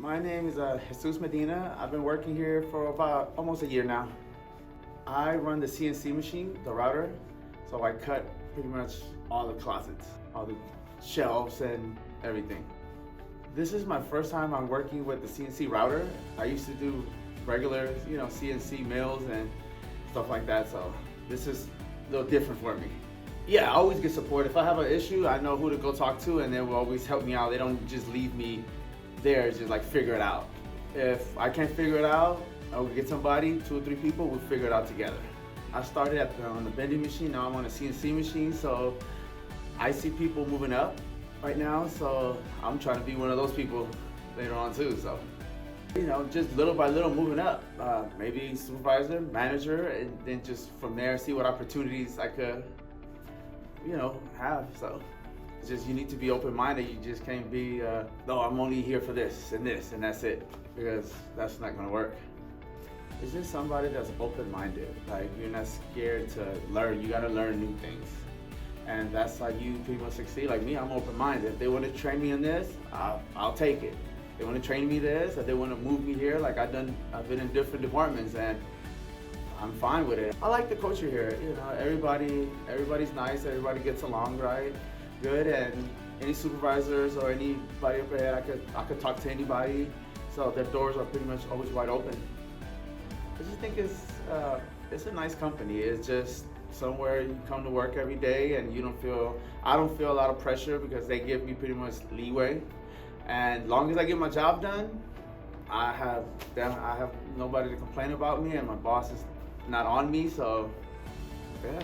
My name is Jesus Medina. I've been working here for about almost a year now. I run the CNC machine, the router, so I cut pretty much all the closets, all the shelves and everything. This is my first time I'm working with the CNC router. I used to do regular, CNC mills and stuff like that, so this is a little different for me. Yeah, I always get support. If I have an issue, I know who to go talk to, and they will always help me out. They don't just leave me there, just like figure it out. If I can't figure it out, I'll get somebody, 2 or 3 people, we'll figure it out together. I started on the vending machine, now I'm on a CNC machine, so I see people moving up right now, so I'm trying to be one of those people later on too. So, just little by little moving up, maybe supervisor, manager, and then just from there see what opportunities I could, have. So it's just, you need to be open-minded. You just can't be, no, I'm only here for this, and that's it, because that's not gonna work. It's just somebody that's open-minded. Like, you're not scared to learn. You gotta learn new things. And that's how you pretty much succeed. Like me, I'm open-minded. If they wanna train me in this, I'll take it. If they wanna train me this, if they wanna move me here, like I've been in different departments and I'm fine with it. I like the culture here. Everybody's nice, everybody gets along right, good, and any supervisors or anybody up ahead, I could talk to anybody. So their doors are pretty much always wide open. I just think it's a nice company. It's just somewhere you come to work every day and I don't feel a lot of pressure because they give me pretty much leeway. And as long as I get my job done, I have nobody to complain about me, and my boss is not on me, so yeah.